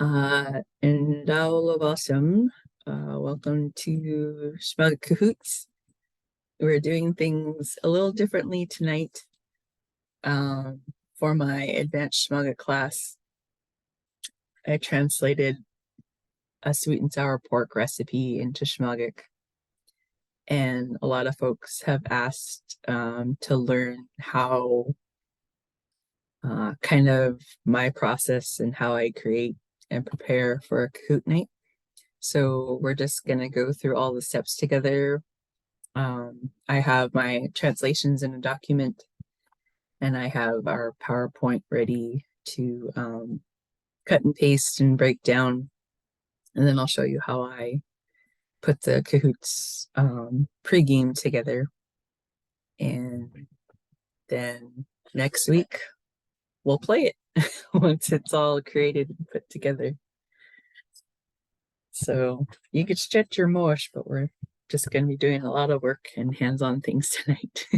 And welcome to Kahoots. We're doing things a little differently tonight. For my advanced Sm'algyax class, I translated a sweet and sour pork recipe into Sm'algyax, and a lot of folks have asked to learn how kind of my process and how I create and prepare for a Kahoot night. So we're just going to go through all the steps together. I have my translations in a document, and I have our PowerPoint ready to cut and paste and break down. And then I'll show you how I put the Kahoots pregame together. And then next week, we'll play it once it's all created and put together. So you could stretch your mosh, but we're just going to be doing a lot of work and hands-on things tonight.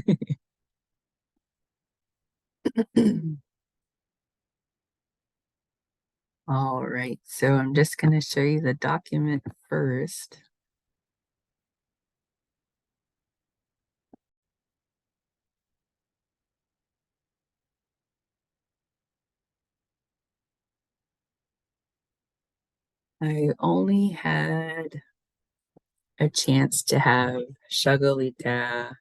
All right, so I'm just going to show you the document first. I only had a chance to have Shagolita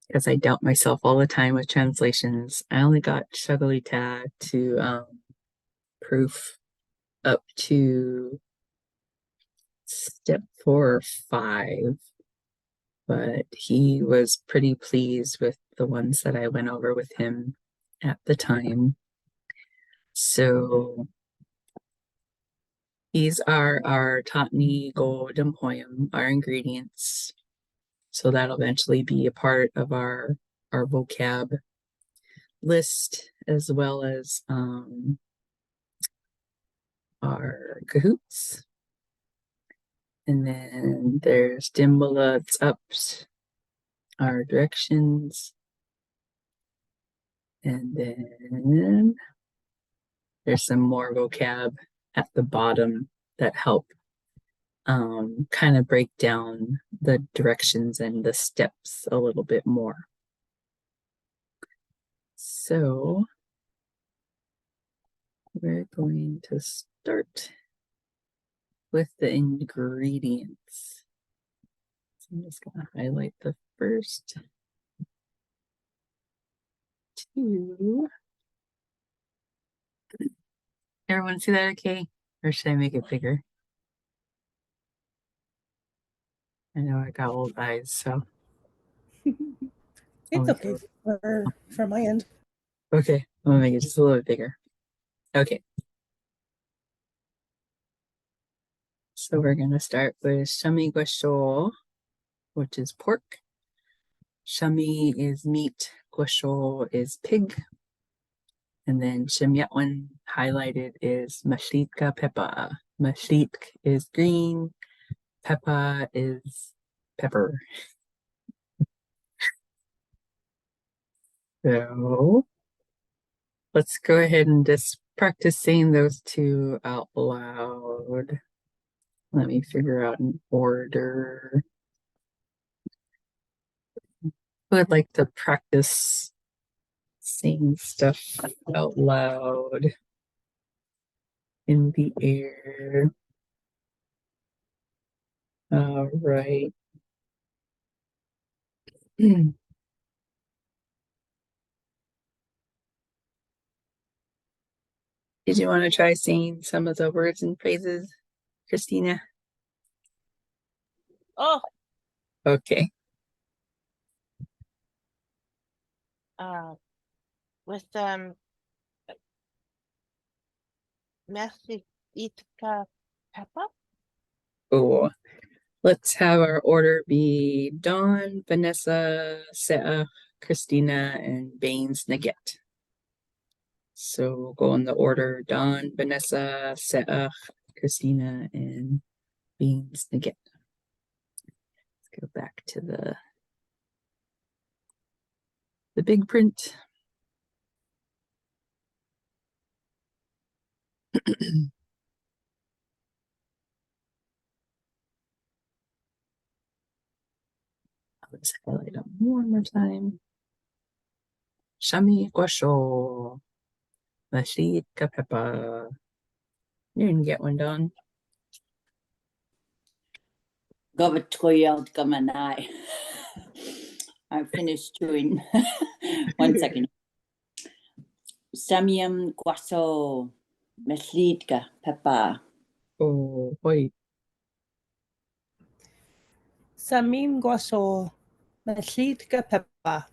because I doubt myself all the time with translations. I only got Shagolita to proof up to step 4 or 5, but he was pretty pleased with the ones that I went over with him at the time. So these are our Tatni Gold and Poem, our ingredients. So that'll eventually be a part of our vocab list, as well as our Kahoots. And then there's Dimbalut's ups, our directions. And then there's some more vocab at the bottom that help kind of break down the directions and the steps a little bit more. So we're going to start with the ingredients. So I'm just going to highlight the first 2. Everyone see that okay? Or should I make it bigger? I know I got old eyes, so. It's okay for my end. Okay, I'm gonna make it just a little bit bigger. Okay. So we're gonna start with Sm'algyax, which is pork. Shami is meat, gwasho is pig. And then Shemyatwan highlighted is Mashlitka peppa. Mashlitk is green, peppa is pepper. So let's go ahead and just practice saying those 2 out loud. Let me figure out an order. I would like to practice saying stuff out loud in the air. All right. Did you want to try saying some of the words and phrases, Christina? Oh. Okay. With Mesitka Peppa? Oh, let's have our order be Dawn, Vanessa, Seah, Christina, and Baines Nugget. So we'll go in the order Dawn, Vanessa, Seah, Christina, and Baines Nugget. Let's go back to the big print. Let's highlight them one more time. Shami Guasho. Mashit Kapepa. You didn't get one done. Govatkoyald Gamanai. I finished doing 1 second. Samyam Guaso Meslidka Peppa. Oh, wait. Samim guaso. Maslitka peppa.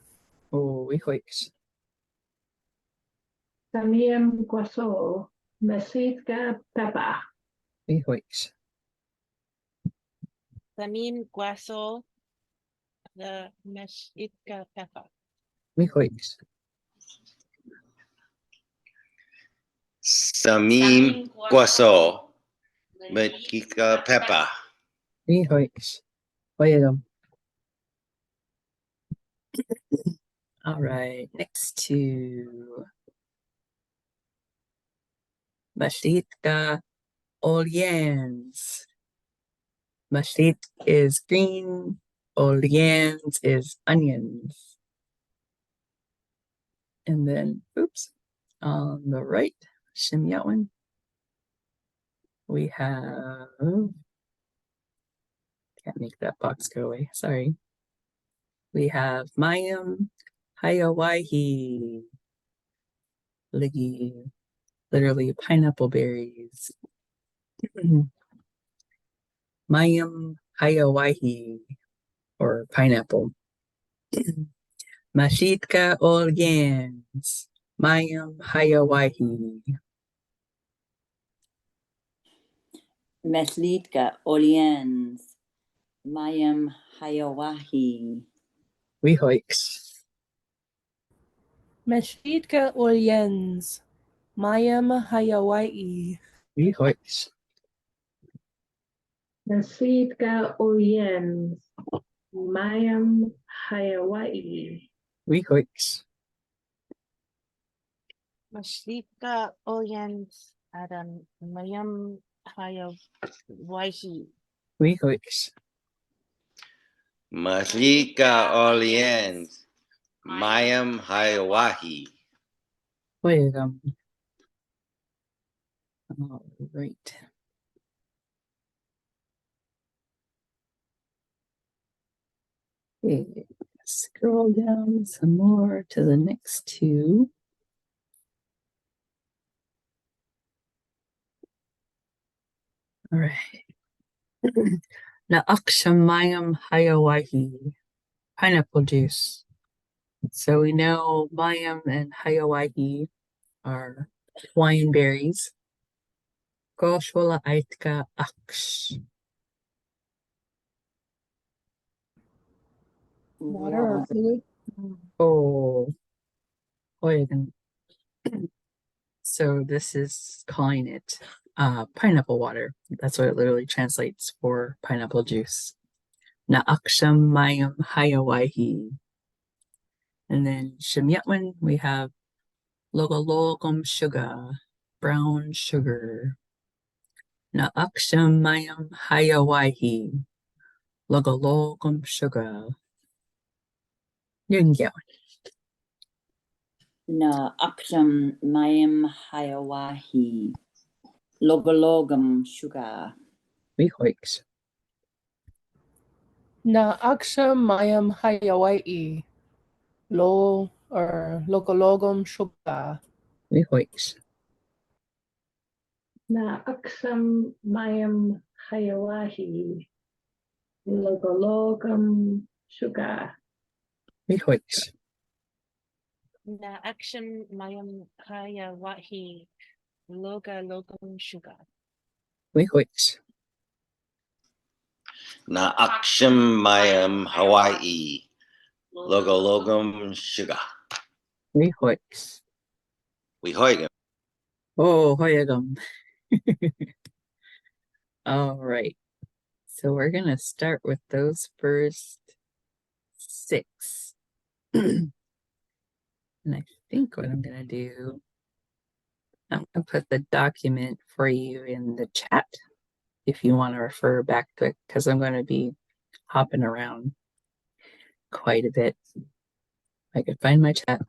Oh, we hoiks. Samiem Guaso, Mesitka Peppa. We hoiks. Samim Guaso, the Meshitka Peppa. We hoiks. Samim Guaso, Metkika Peppa. We hoiks. Wait them. All right, next to Mashitka Oliens. Mashit is green, Oliens is onions. And then, oops, on the right, Shimyatwan, we have, can't make that box go away, sorry. We have Mayam Hayawaihi, Liggy, literally pineapple berries. Mayam Hayawaihi, or pineapple. Mashitka Oliens, Mayam Hayawaihi. Meslidka Oliens. Mayam Hayawahi. We hoiks. Maslitka Oriens. Mayam Hayawaii. We hoiks. Mesitka Oriens, Mayam Hawaii. We hoiks. Meshitka Oyens, Adam Mayam Haya Waihi. We hoiks. Maslika Orleans, Mayam Hawaii. Wait all right. Okay, scroll down some more to the next two. All right. Now, Akshamayam Hayawahi, pineapple juice. So we know Mayam and Hayawahi are Hawaiian berries. Koshwala Aitka Aksh. Water or fluid? Oh, wait. So this is calling it pineapple water. That's what it literally translates for pineapple juice. Naaksham mayam hayawaihi. And then Shemyatwan, we have logologum sugar, brown sugar. Naaksham mayam hayawaihi. Logologum sugar. You can get one. Na Aksham Mayam Hayawahi. Logologum Sugar. We hoiks. Na Aksha Mayam Hayawaii. Lo or Lokologum Shuka. We hoiks. Na Aksam Mayam Hayawahi. Logologum Sugar. We hoiks. Na Action Mayam Haya Wahi. Loga Logum Sugar. We hoiks. Na Aksham Mayam Hawaii. Logologum Sugar. We hoiks. We hoigam. Oh, hoyagum. All right. So we're going to start with those first 6. And I think what I'm going to do I'm going to put the document for you in the chat if you want to refer back to it, because I'm going to be hopping around quite a bit. I could find my chat.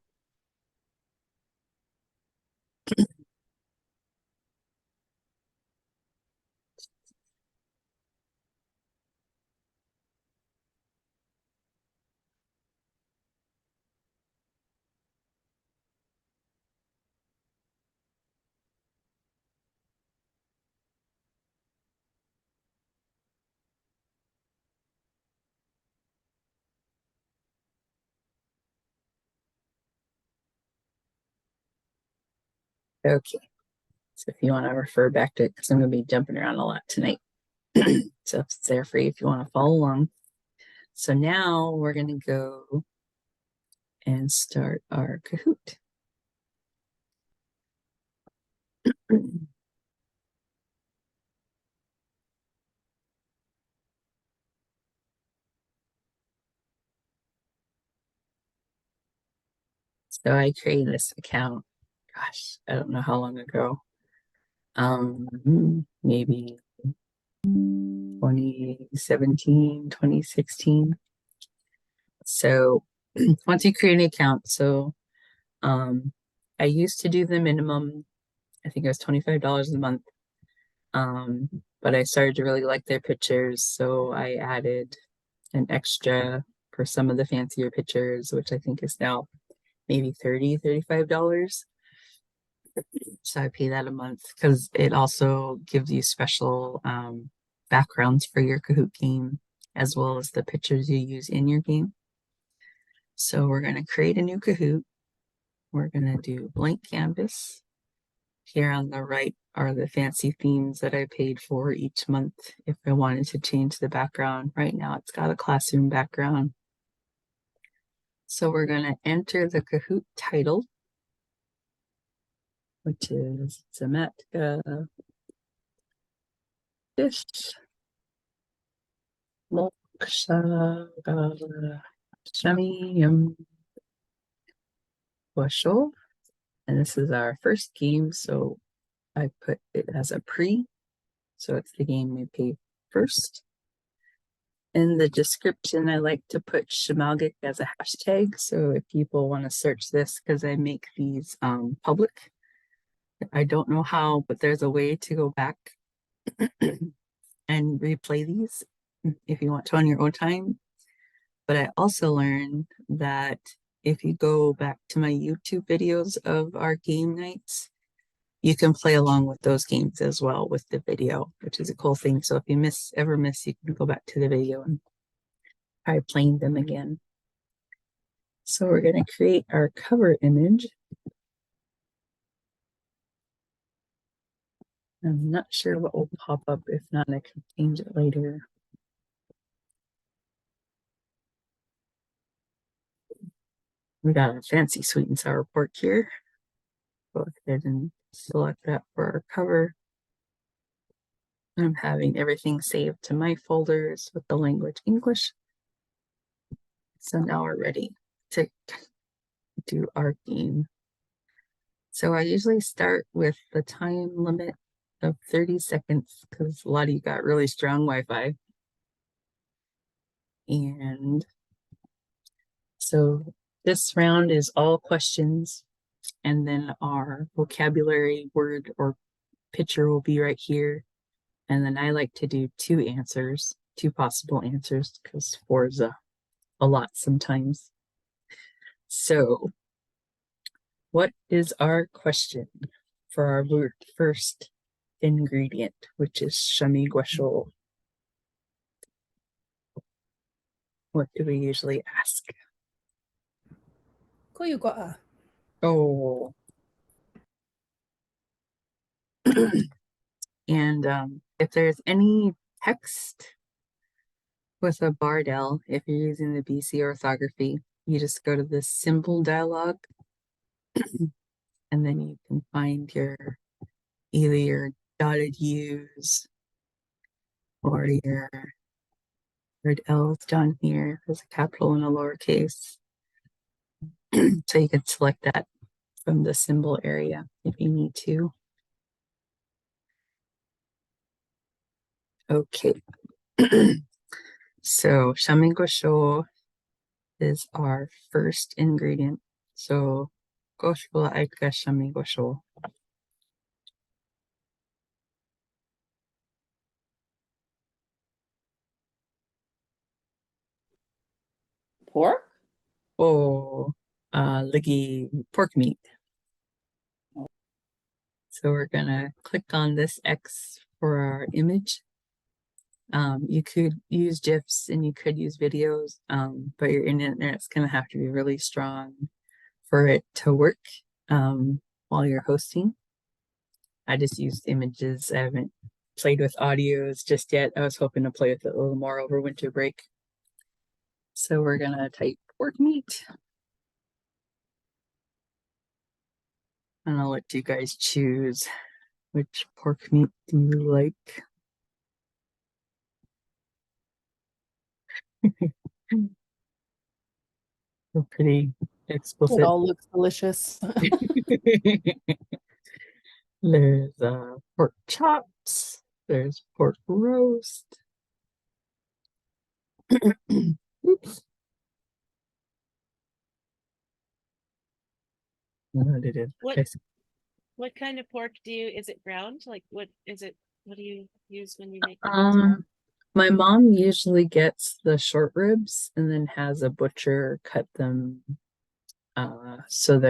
Okay. So if you want to refer back to it, because I'm going to be jumping around a lot tonight. So it's there for you if you want to follow along. So now we're going to go and start our Kahoot. So I created this account, gosh, I don't know how long ago. Maybe 2017, 2016. So once you create an account, I used to do the minimum, I think it was $25 a month. But I started to really like their pictures, so I added an extra for some of the fancier pictures, which I think is now maybe $35. So I pay that a month because it also gives you special backgrounds for your Kahoot game, as well as the pictures you use in your game. So we're going to create a new Kahoot. We're going to do blank canvas. Here on the right are the fancy themes that I paid for each month if I wanted to change the background. Right now it's got a classroom background. So we're going to enter the Kahoot title, which is Sm'algyax Fish Shami Bushel. And this is our first game, so I put it as a pre, so it's the game we pay first. In the description, I like to put Sm'algyax as a hashtag, so if people want to search this, because I make these public. I don't know how, but there's a way to go back and replay these if you want to on your own time. But I also learned that if you go back to my YouTube videos of our game nights, you can play along with those games as well with the video, which is a cool thing. So if you ever miss, you can go back to the video and try playing them again. So we're going to create our cover image. I'm not sure what will pop up. If not, I can change it later. We got a fancy sweet and sour pork here. Go ahead and select that for our cover. I'm having everything saved to my folders with the language English. So now we're ready to do our game. So I usually start with the time limit of 30 seconds because a lot of you got really strong Wi-Fi. And so this round is all questions, and then our vocabulary word or picture will be right here. And then I like to do two possible answers, because four is a lot sometimes. So what is our question for our first ingredient, which is shami guasho? What do we usually ask? Kuyukoa. Oh. And if there's any text with a bardell, if you're using the BC orthography, you just go to the symbol dialog and then you can find either your dotted U's or your word L's down here. There's a capital and a lowercase. So you can select that from the symbol area if you need to. Okay. So shamingosho is our first ingredient. So gosho aika shamingosho. Pork? Oh, liggy pork meat. So we're gonna click on this X for our image. You could use GIFs and you could use videos, but your internet's gonna have to be really strong for it to work while you're hosting. I just used images. I haven't played with audios just yet. I was hoping to play with it a little more over winter break. So we're gonna type pork meat. And I'll let you guys choose which pork meat do you like. They're pretty It explicit. all looks delicious. There's pork chops. There's pork roast. Oops. No, they did. What- Okay. What kind of pork is it ground? Like what is it? What do you use when you make it? My mom usually gets the short ribs and then has a butcher cut them. So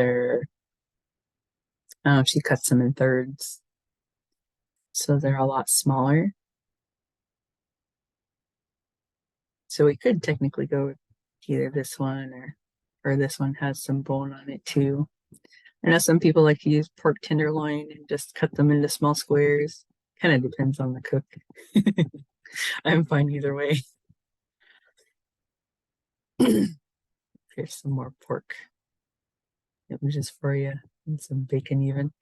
she cuts them in thirds. So they're a lot smaller. So we could technically go with either this one or this one has some bone on it too. I know some people like to use pork tenderloin and just cut them into small squares. Kind of depends on the cook. I'm fine either way. Here's some more pork images for you and some bacon even.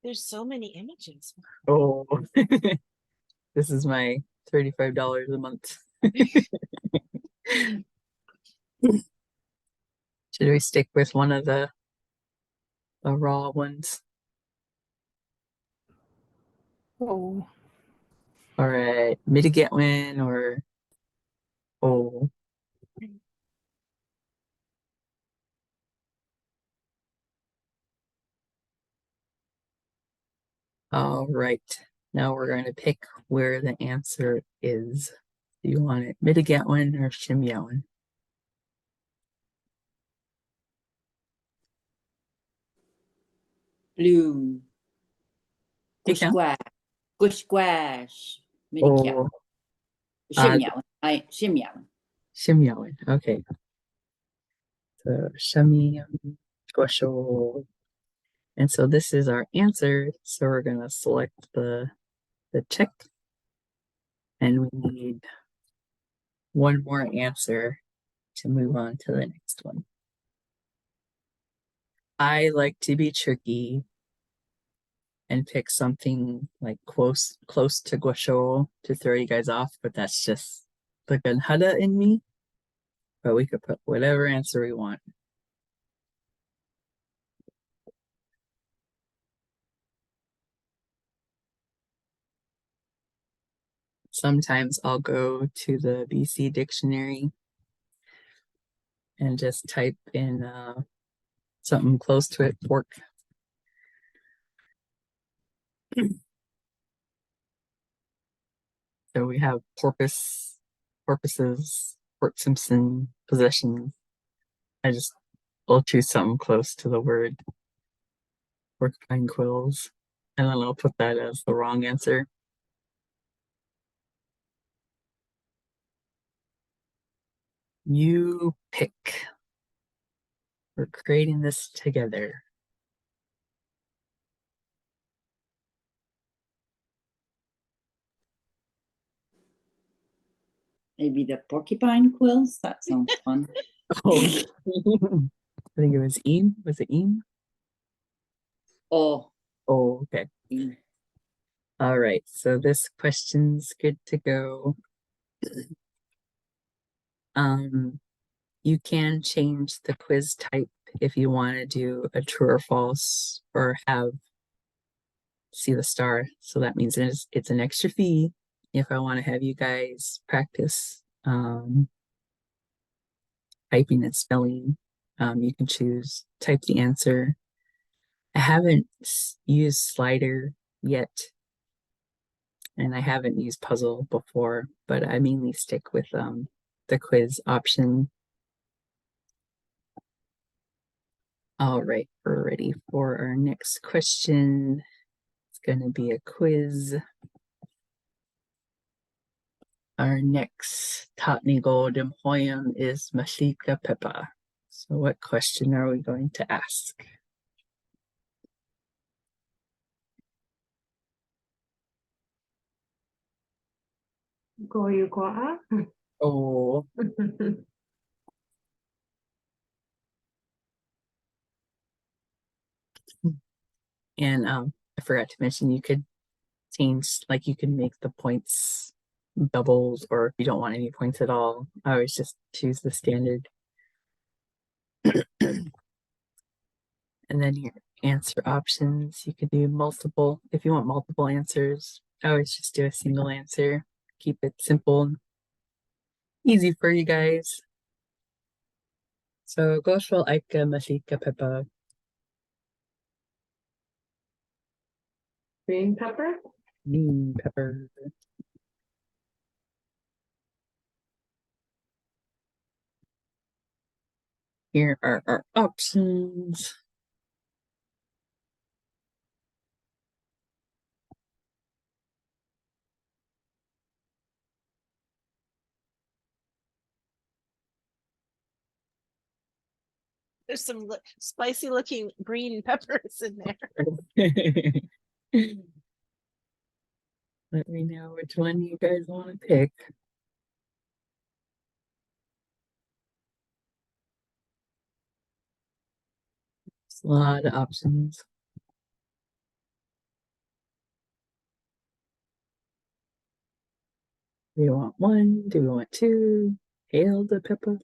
There's so many images. Oh, this is my $35 a month. Should we stick with one of the raw ones? Oh, All right, Mitigate or oh. All right, now we're going to pick where the answer is. Do you want it Mitigate or Shimyawan? Blue. Hey, Cam. Squash. Good squash. Oh, Shimyawan. Shimyawan. Shimyawan. Okay. So Shimyawan, Gosho. And so this is our answer. So we're gonna select the check, and we need one more answer to move on to the next one. I like to be tricky and pick something like close to Gosho to throw you guys off, but that's just the Ganhada in me. But we could put whatever answer we want. Sometimes I'll go to the BC dictionary and just type in something close to it, pork. So we have porpoises, Port Simpson, possessions. I'll choose something close to the word porcupine quills, and then I'll put that as the wrong answer. You pick. We're creating this together. Maybe the porcupine quills. That sounds fun. Oh, I think it was Eam. Was it Eam? Oh. Oh, okay. All right. So this question's good to go. You can change the quiz type if you want to do a true or false or have see the star. So that means it's an extra fee if I want to have you guys practice typing and spelling. You can choose type the answer. I haven't used slider yet, and I haven't used puzzle before, but I mainly stick with the quiz option. All right, we're ready for our next question. It's going to be a quiz. Our next Tatni Golden poem is Mashika Peppa. So what question are we going to ask? Goyugoa. Oh, and I forgot to mention you could change, like you can make the points doubles, or if you don't want any points at all, I always just choose the standard. And then your answer options, you could do multiple if you want multiple answers. I always just do a single answer, keep it simple and easy for you guys. So Goshwal Aika Mashika Peppa. Green pepper. Green pepper. Here are our options. There's some spicy looking green peppers in there. Let me know which one you guys want to pick. There's a lot of options. Do we want one? Do we want two? Hail the pepper.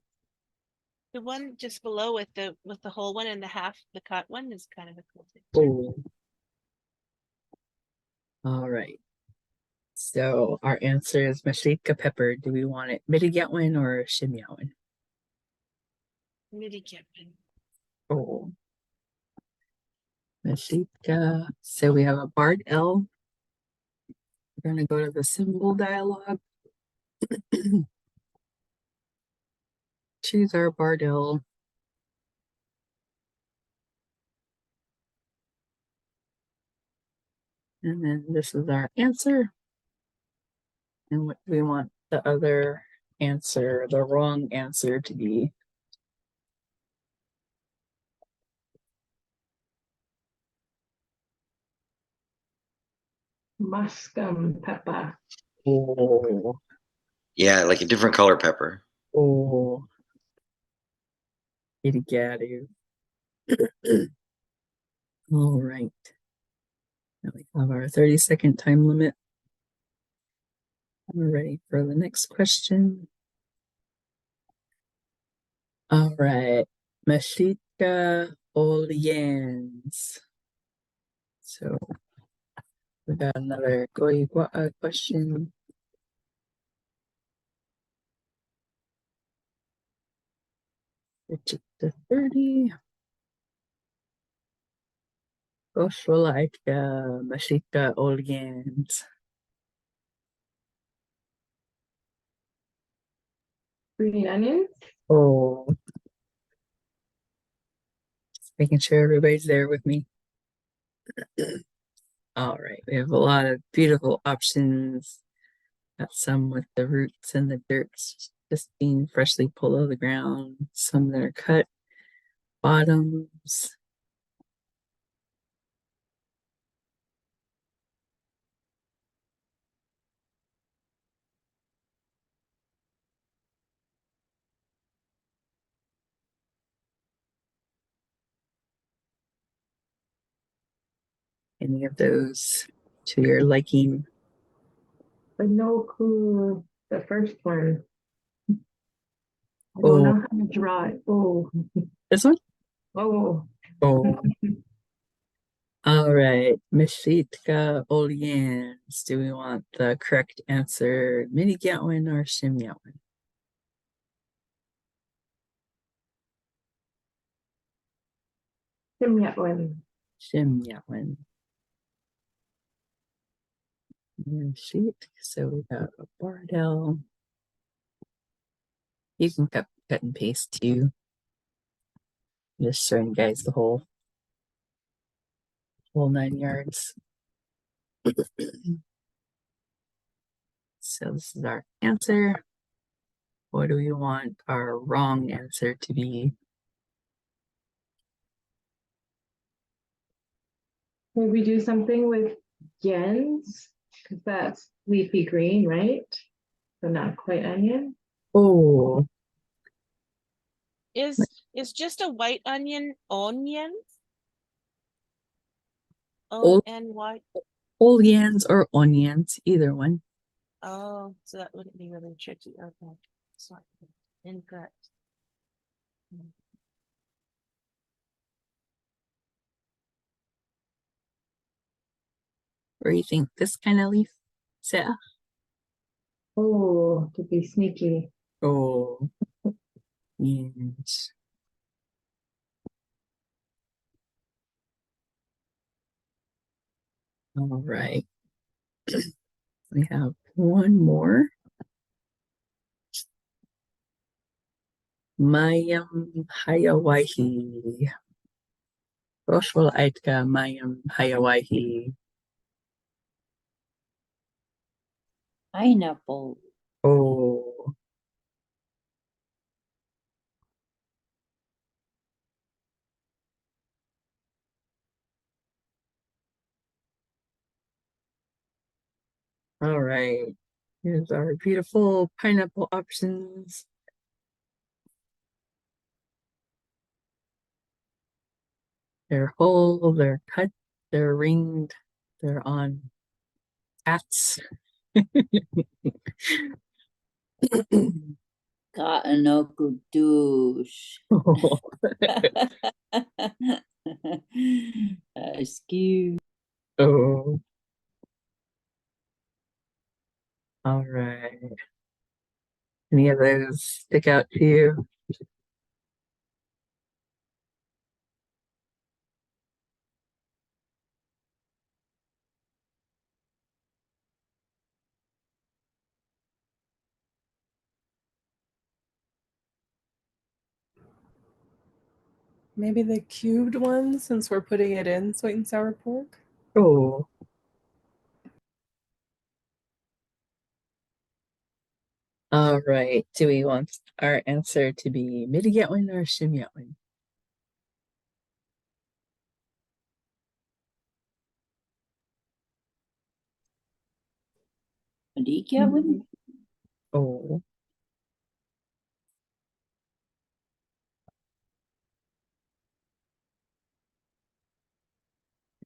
The one just below with the whole one and the half, the cut one is kind of a cool thing. Oh. All right. So our answer is Mashika pepper. Do we want it Midigyatwin or Shimyawin? Midi Kipman. Oh. Mashika. So we have a Bard L. We're going to go to the symbol dialog. Choose our Bardell. And then this is our answer. And what do we want the other answer, the wrong answer to be? Muscum pepper. Oh, Yeah, like a different color pepper. oh. Kitty catty. All right. Now we have our 30-second time limit. We're ready for the next question. All right. Mashika Oliens. So we got another Goigua question. It's the 30. Goshwalaika Mashika Oliens. Green onions. Oh, just making sure everybody's there with me. All right, we have a lot of beautiful options. Got some with the roots and the dirt just being freshly pulled out of the ground. Some that are cut bottoms. Any of those to your liking? But no clue. The first one. I don't Oh, know how to draw it. Oh, this one? Oh, Oh, all right. Mishitka Olians. Do we want the correct answer, Nigyooks or Sm'algyax? Simyatwan. Sm'algyax. Sheet. So we got a Bardell. You can cut and paste too. Just showing you guys the whole 9 yards. So this is our answer. What do we want our wrong answer to be? Maybe do something with yens, because that's leafy green, right? So not quite onion. Oh, Is just a white onion onion? Ol- ONY. Olians or onions, either one. Oh, so that wouldn't be really tricky. Okay. Sorry. Incorrect. Or you think this kind of leaf? Sarah? Oh, to be sneaky. Oh, yes. All right. We have one more. Mayam Hayawahi. Roswell Aitka Mayam Hayawahi. Pineapple. Oh, all right. Here's our beautiful pineapple options. They're whole, they're cut, they're ringed, they're on hats. Cotton oak douche. Excuse. Oh, all right. Any of those stick out to you? Maybe the cubed one since we're putting it in sweet and sour pork. Oh, all right. Do we want our answer to be Nigyooks or Sm'algyax? Do you get one? Oh,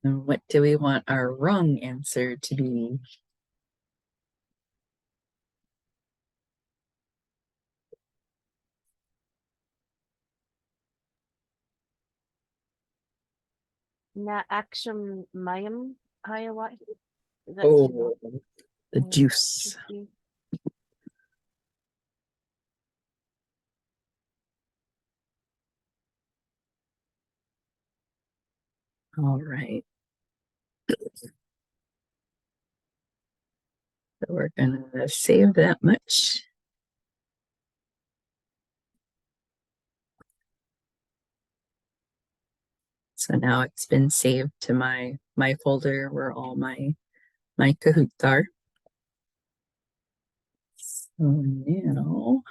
and what do we want our wrong answer to be? Na action mayam Hayawahi. Is that Oh, the too juice. tricky? All right. So we're gonna save that much. So now it's been saved to my folder where all my Kahoots are. So now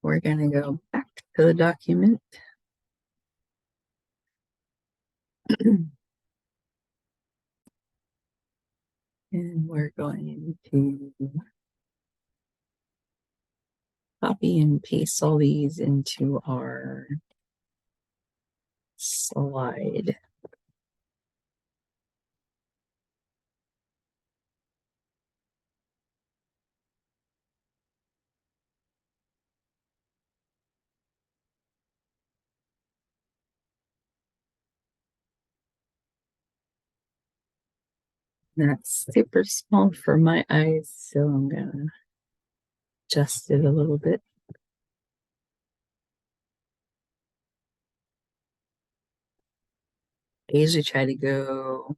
we're gonna go back to the document. And we're going to copy and paste all these into our slide. That's super small for my eyes, so I'm gonna adjust it a little bit. I usually try to go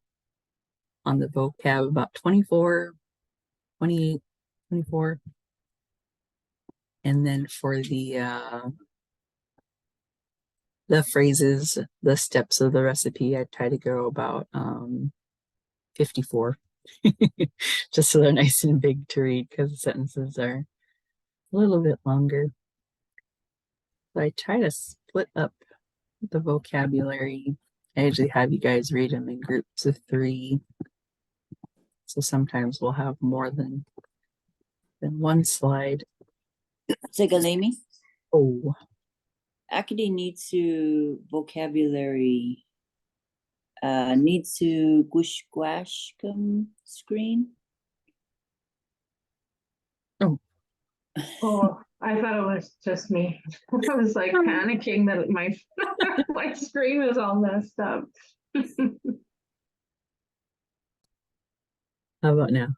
on the vocab about 24, 28, 24. And then for the phrases, the steps of the recipe, I try to go about 54. Just so they're nice and big to read because the sentences are a little bit longer. So I try to split up the vocabulary. I usually have you guys read them in groups of 3. So sometimes we'll have more than one slide. Segalemi, Oh, actually needs to vocabulary needs to gush squash screen. Oh, I thought it was just me. I was like panicking that my my screen was all messed up. how about now?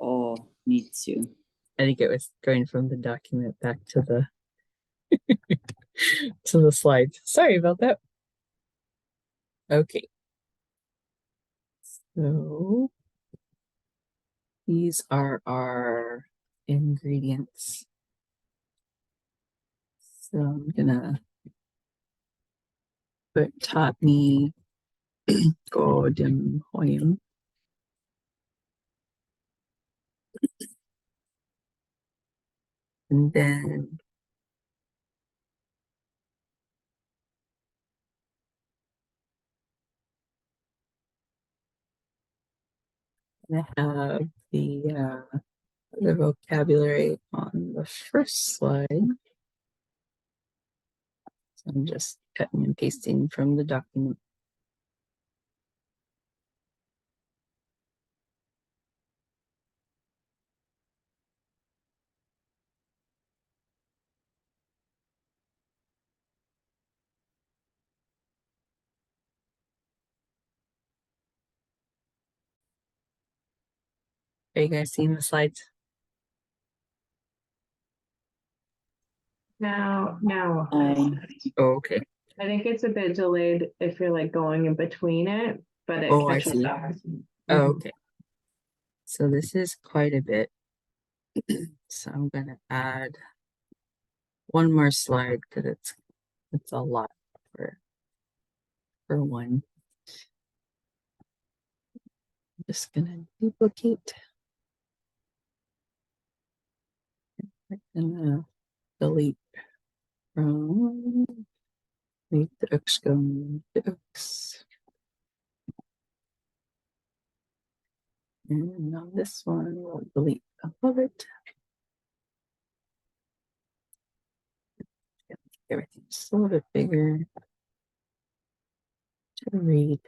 Oh, needs to. I think it was going from the document back to the to the slides. Sorry about that. Okay. So these are our ingredients. So I'm gonna put Tatni Godim Hoyam. And then I have the vocabulary on the first slide. So I'm just cutting and pasting from the document. Are you guys seeing the slides? Now, Oh, okay. I think it's a bit delayed if you're like going in between it, but it Oh, I catches see. up. Oh, okay. So this is quite a bit. So I'm gonna add one more slide because it's a lot for one. I'm just gonna duplicate. I'm gonna delete from Nigyooks go Nigyooks. And on this one, we'll delete above it. Everything's a little bit bigger to read.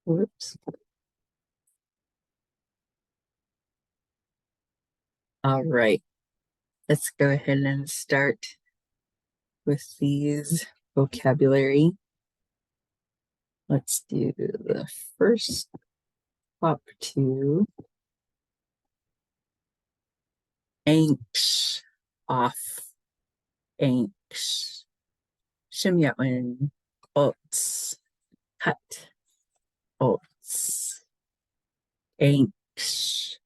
Whoops. All right. Let's go ahead and start with these vocabulary. Let's do the first top 2. Anx, off, anx. Shimyatwin, oats, cut, oats. Anx,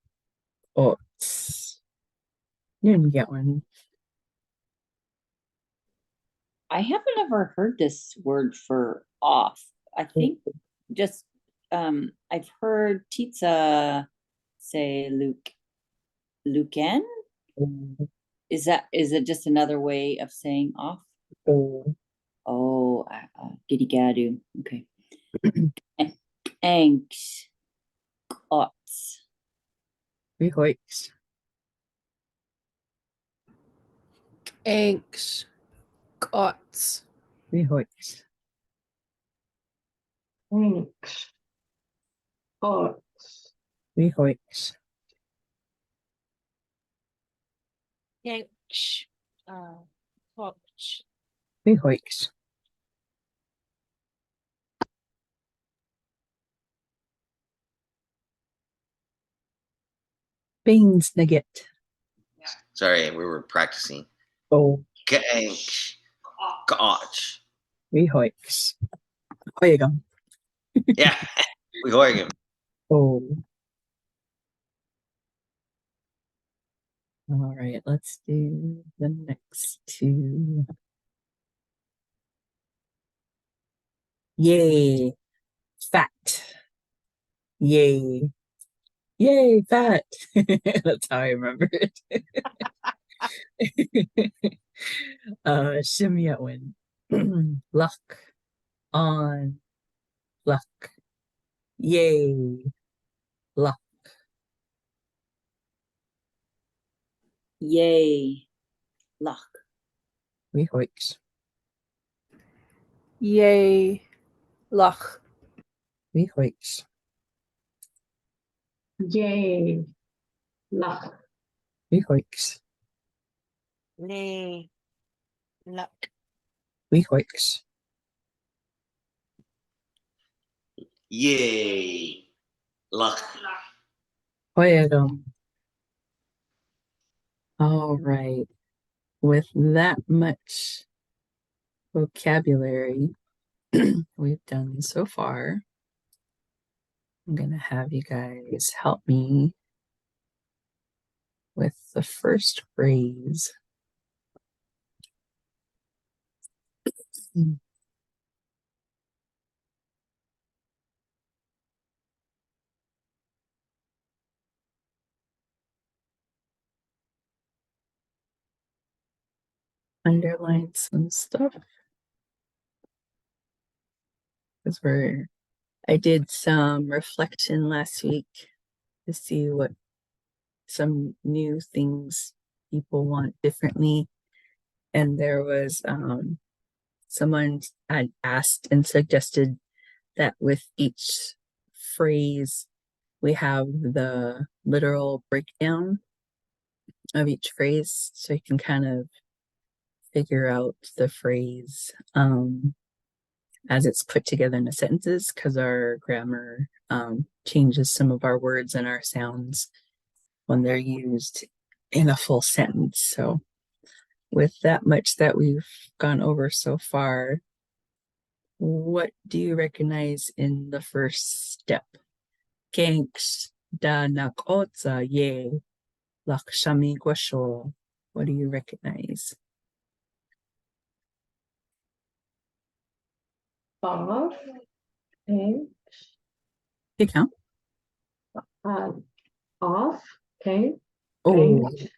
oats. You didn't get one. I haven't ever heard this word for off. I think just I've heard Titsa say Lucan. Is it just another way of saying off? Oh, giddy gadu. Okay. Anx, ots. Rehoiks. Anx. Kahoots. Kahoots. Thanks. Oh, Kahoots. Yanch. Poch. Kahoots. Beans nugget. Sorry, we were practicing. Oh, Gank. Gotch. Kahoots. There you go. Yeah, we hoor him. Oh. All right, let's do the next two. Yay, fat. Yay. Yay, fat. That's how I remember it. Shimyawin. Luck. On. Luck. Yay. Luck. Yay. Luck. Wehoiks. Yay. Luck. Wehoiks. yay. Luck. Wehoiks. Lay. Luck. Wehoiks. Yay. Luck. Hoyagum. All right. With that much vocabulary we've done so far, I'm going to have you guys help me with the first phrase. Underline some stuff because I did some reflection last week to see what some new things people want differently, and there was someone had asked and suggested that with each phrase we have the literal breakdown of each phrase so you can kind of figure out the phrase as it's put together in the sentences, because our grammar changes some of our words and our sounds when they're used in a full sentence. So with that much that we've gone over so far, what do you recognize in the first step? Kenks da nakotza ye lakshami gwasho. What do you recognize? Off. Okay. You count. Off. Okay. Oh, Okay.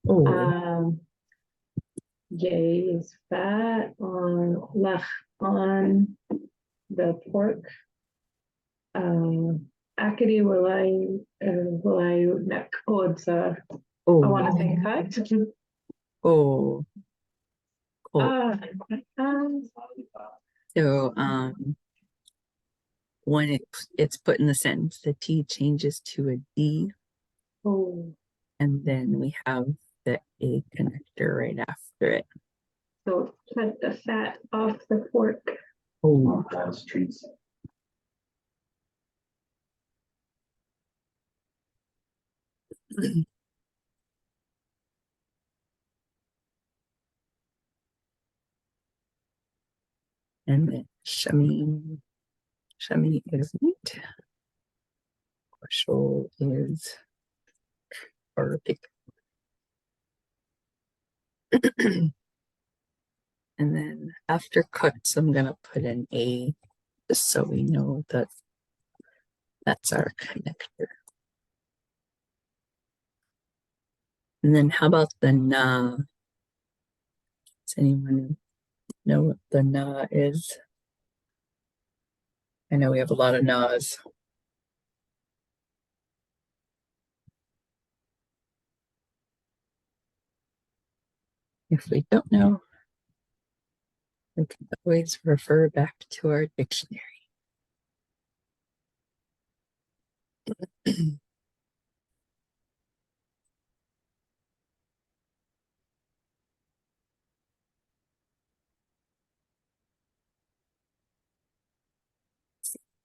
oh, Yay is fat on lech on the pork. Akidi will I neck odds I want to say cut. oh, cool. Um, So, when it's put in the sentence, the T changes to a D, oh, and then we have the A connector right after it. so cut the fat off the pork. Oh, and then shami is meat. Kwasho is pig. And then after cuts, I'm gonna put an A just so we know that that's our connector. And then how about the na? Does anyone know what the na is? I know we have a lot of nas. If we don't know, We can always refer back to our dictionary.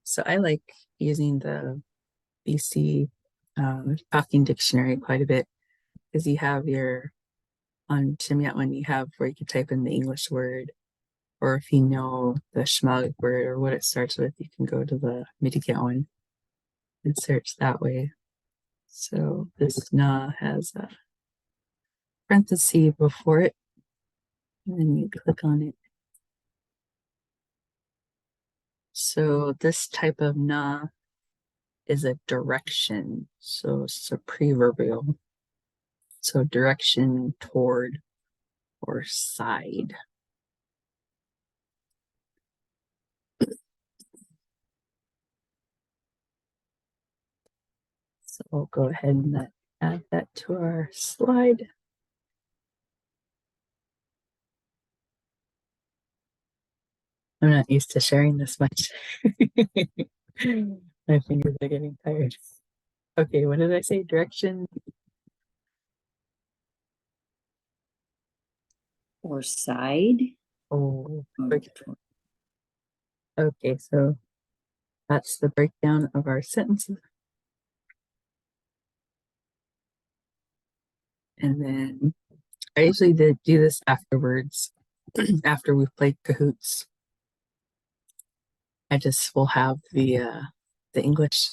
So I like using the BC talking dictionary quite a bit because you have your on Chimyat one you have where you can type in the English word, or if you know the Sm'algyax word or what it starts with, you can go to the Nigyooks one and search that way. So this na has a parenthesis before it, and then you click on it. So this type of na is a direction. So it's a preverbal. So direction toward or side. So we'll go ahead and add that to our slide. I'm not used to sharing this much. My fingers are getting tired. Okay, what did I say? Direction Or side. Oh, Oh, okay, so that's the breakdown of our sentences. And then I usually do this afterwards, after we've played Kahoots. I just will have the English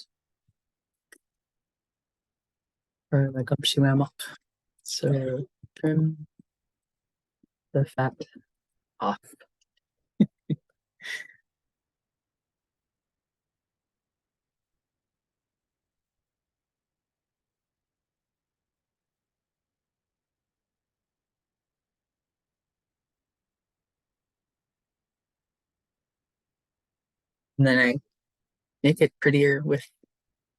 or the gumshimamak. So trim the fat off. And then I make it prettier with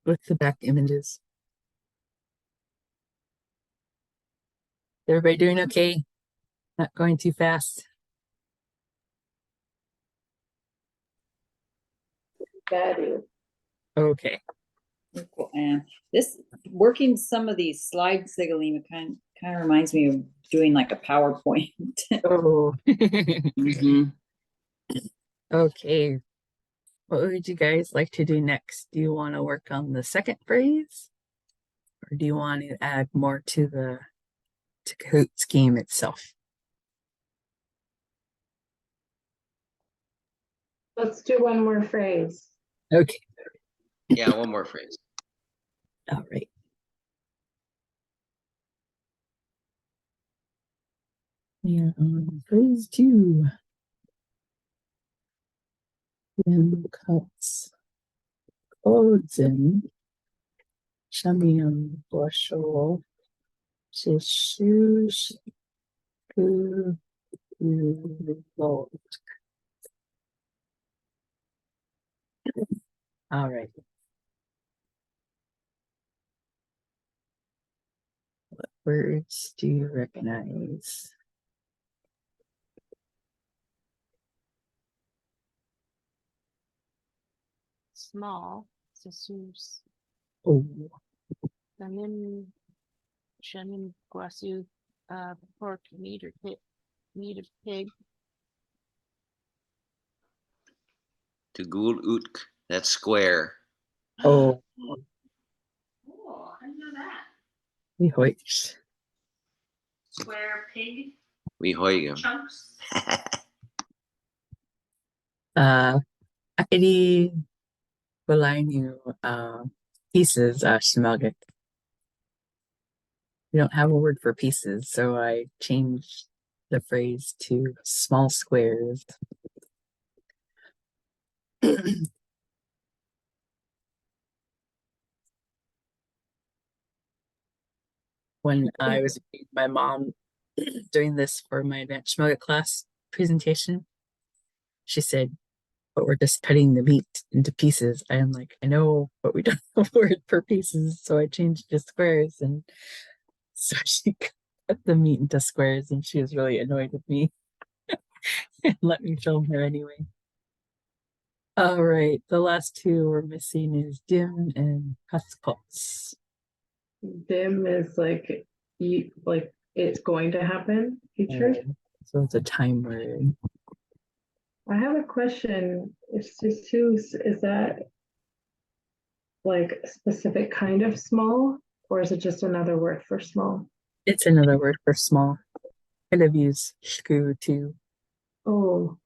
the back images. Everybody doing okay? Not going too fast. Daddy. Okay. cool. And this working some of these slides, Sigalina, kind of reminds me of doing like a PowerPoint. Oh. Mhm. Okay. What would you guys like to do next? Do you want to work on the second phrase? Or do you want to add more to the Kahoot scheme itself? Let's do one more phrase. Okay. Yeah, one more phrase. All right. Yeah, phrase 2. Then cuts codes in Shamiam Boshol Shishush All right. What words do you recognize? Small. Sassus. Oh, Shamin. Shamin guasu. Pork meat or pig. Meat of pig. Tugul utk. That's square. oh, Oh, I didn't know that. Nigyooks. Square pig We hoigem. chunks. Akidi Balainu pieces, Sm'algyax. We don't have a word for pieces, so I changed the phrase to small squares. When I was with my mom doing this for my advanced Schmoget class presentation, she said, but we're just cutting the meat into pieces. I'm like, I know, but we don't have a word for pieces. So I changed to squares. And so she cut the meat into squares and she was really annoyed with me. Let me film her anyway. All right, the last two we're missing is Dim and Kahoot. Dim is like you like it's going to happen, future. So it's a time word. I have a question. It's just who is that like a specific kind of small, or is it just another word for small? It's another word for small. Kind of use shku too, Oh,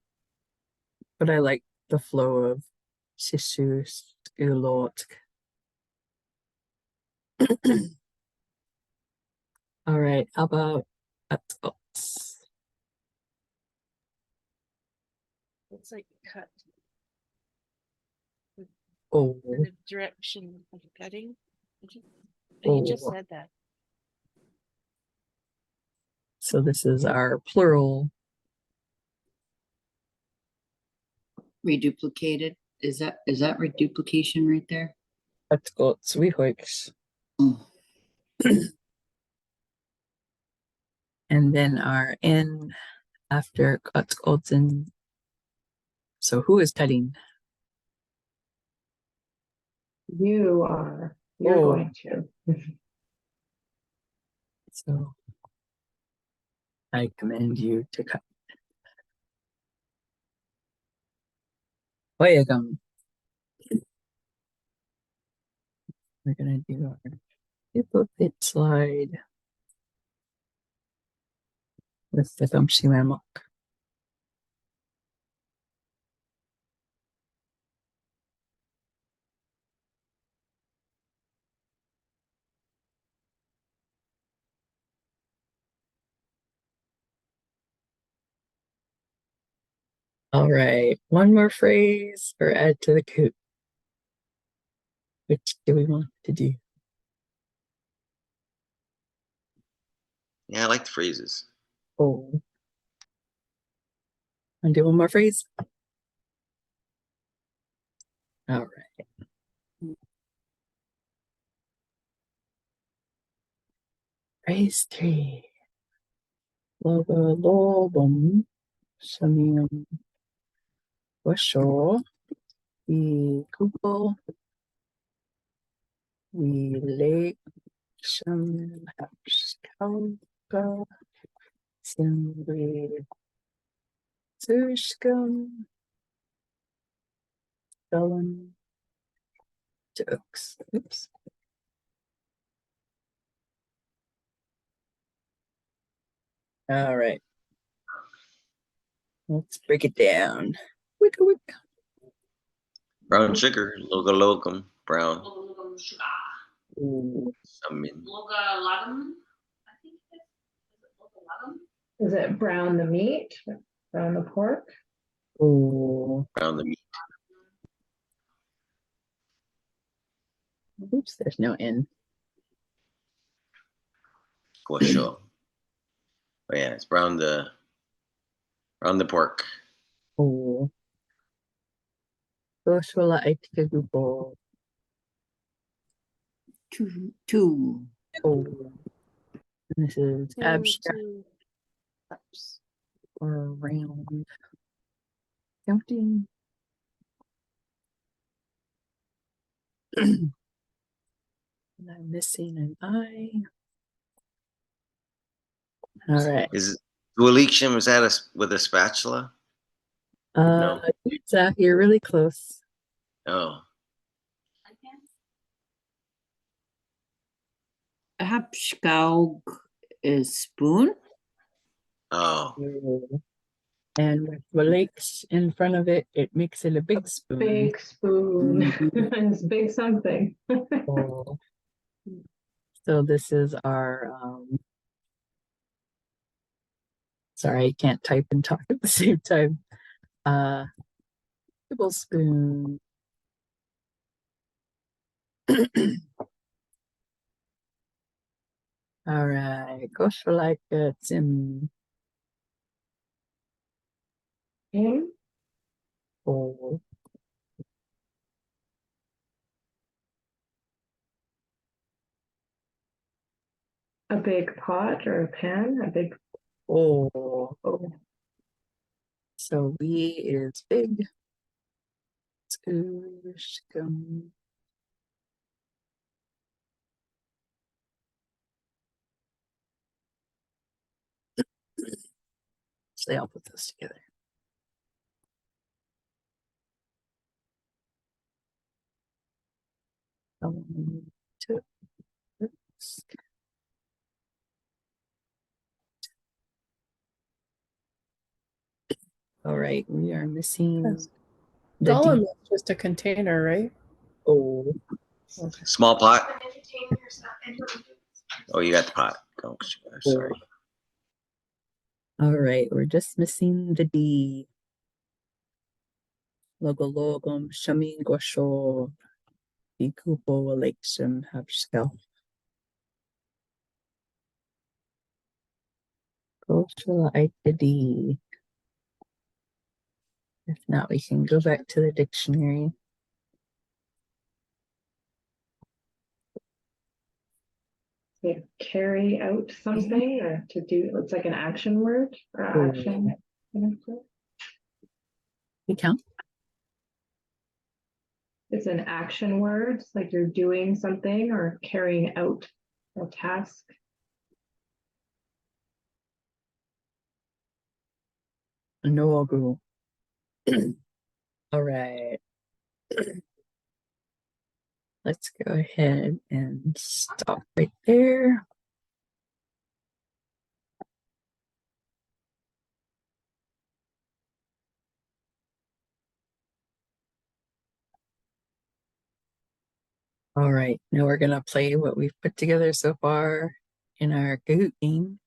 but I like the flow of shishu, skulot. All right, how about Kahoot? It's like cut. Oh, In the direction of cutting. You just Oh. said that. so this is our plural. Reduplicated. Is that reduplication right there? Kahoot, wihoiks. Oh, And then our N after Kahoot. So who is cutting? you're Oh. going to. So I commend you to cut. Oyagam. We're gonna do our hippo slide with the Gamshiwamok. All right, one more phrase or add to the Kahoot. Which do we want to do? Yeah, I like the phrases. Oh, and do one more phrase. All right. Phrase 3. Logo lobum shamim washo we kupo we lake sham hapskauka simbri Surskam Spelling jokes. Oops. All right. Let's break it down. Wicka wick. Brown sugar, logo locum, brown. Ooh. Summon. Is it brown the meat? Brown the pork? Ooh. Brown the meat. Oops, there's no N. Kosho. Oh yeah, it's brown the pork. Ooh. Goshwala Aitikagupo. two. Ooh. And this is abstract Two cups. or round. Counting. And I'm missing an I. All right. Is Dualixium, is that with a spatula? No. It's you're really close. Oh. Hapskaug is spoon. Oh. And with the lakes in front of it, it makes it a big spoon. Big spoon. It's big something. Oh. So this is our sorry, I can't type and talk at the same time. Tablespoon. All right, goes for like a Tim. Him? Oh. A big pot or a pan? A big Oh. oh. So we is big. Scoosh, gum. So I'll put those together. Two. Oops. All right, we are missing Yes. the Gollum D. is just a container, right? Oh, Okay. Small pot. Oh, you got the pot. Oh, sorry. all right, we're just missing the D. Logologum shamin gosho ikupo election habskell. Go to the D. If not, we can go back to the dictionary. To carry out something or to do, it's like an action word or action. You count? It's an action word, like you're doing something or carrying out a task. No, go. All right. Let's go ahead and stop right there. All right, now we're gonna play what we've put together so far in our Kahoot game.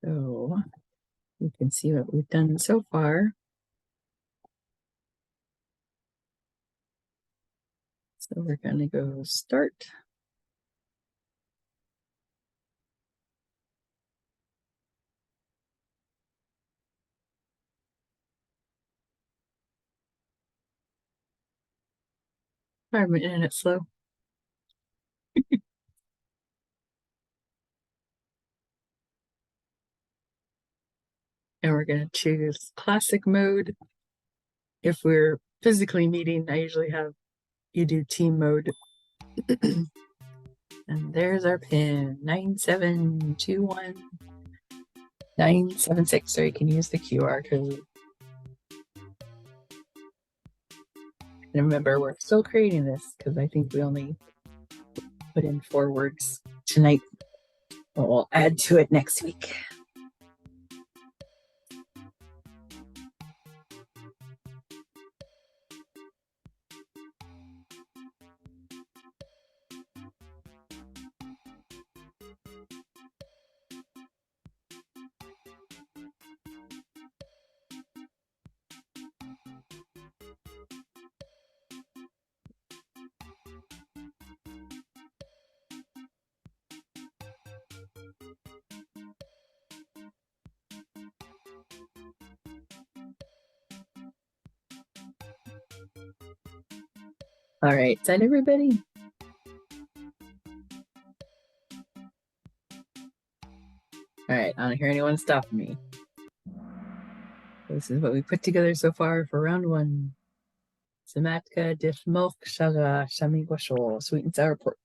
So you can see what we've done so far. So we're gonna go start. Sorry, my internet's slow. And we're gonna choose classic mode. If we're physically meeting, I usually have you do team mode. And there's our pin 9721976. So you can use the QR code. And remember, we're still creating this because I think we only put in 4 words tonight. But we'll add to it next week. All right, is that everybody? All right, I don't hear anyone stopping me. This is what we put together so far for round 1. Samatka, diff milk, shaga, shami guasho, sweet and sour pork.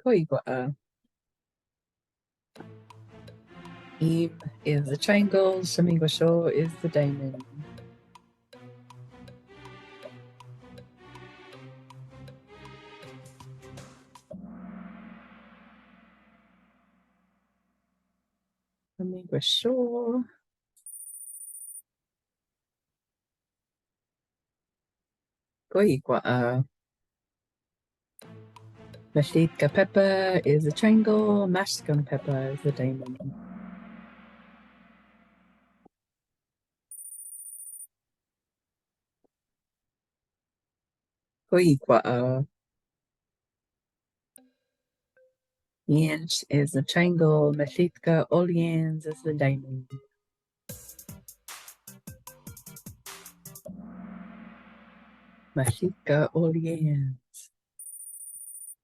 Koigwa. Eve is the triangle, shami guasho is the diamond. Shami guasho. Koigwa. Mashitka pepper is a triangle, mashed gum pepper is the diamond. Koigwa. Yanch is a triangle, Mashitka Olians is the diamond. Mahika Oliens.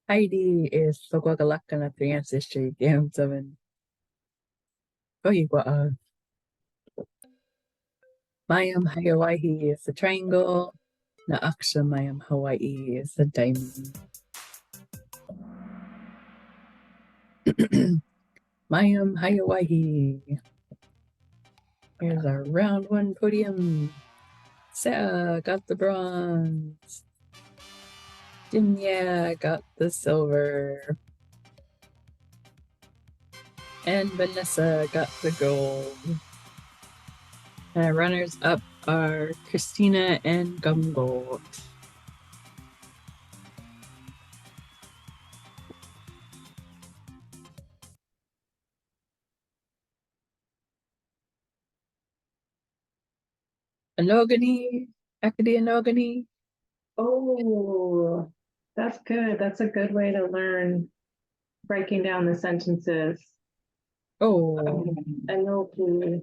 Heidi is Sogwagalaka na 3 ancestry game 7. Koiwa. Mayam Hawaii is a triangle. Na Aksha Mayam Hawaii is a diamond. Mayam Hawaii. Here's our round 1 podium. Sarah got the bronze. Jimya got the silver. And Vanessa got the gold. And our runners up are Christina and Gumgold. Anogany, Acadie Anogany. Oh, that's good. That's a good way to learn breaking down the sentences. Oh, I know. And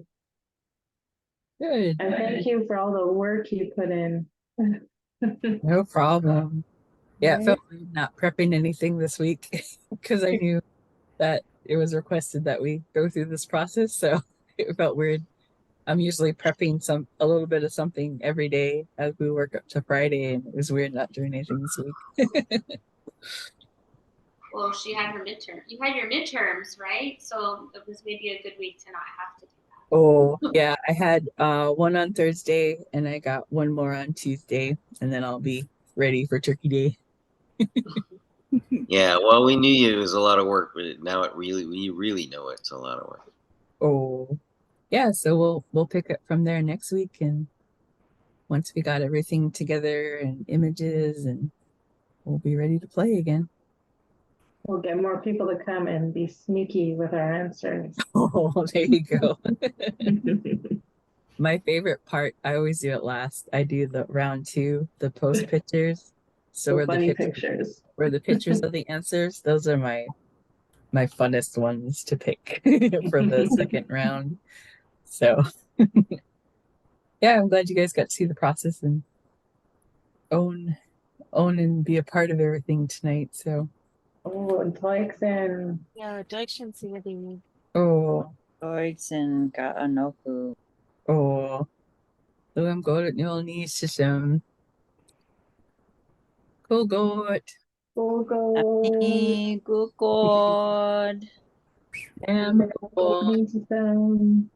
good. thank you for all the work you put in. No problem. Yeah, it Right? felt weird not prepping anything this week because I knew that it was requested that we go through this process. So it felt weird. I'm usually prepping a little bit of something every day as we work up to Friday, and it was weird not doing anything this week. Well, she had her midterm. You had your midterms, right? So it was maybe a good week to not have to do that. Oh, yeah, I had one on Thursday and I got one more on Tuesday, and then I'll be ready for Turkey Day. Yeah, well, we knew it was a lot of work, but now we really know it's a lot of work. Oh, yeah, so we'll pick up from there next week, and once we got everything together and images, and we'll be ready to play again. We'll get more people to come and be sneaky with our answers. Oh, there you go. My favorite part, I always do it last. I do the round 2, the post pictures. So So where the funny pictures. where the pictures of the answers, those are my funnest ones to pick for the second round. So yeah, I'm glad you guys got to see the process and own and be a part of everything tonight. So Oh, and Tykes and Yeah, Deutschland see anything. oh Deutschen got Anoku. so I'm going to Nil System. Cool goat. Google. Good God. And cool. Opening system.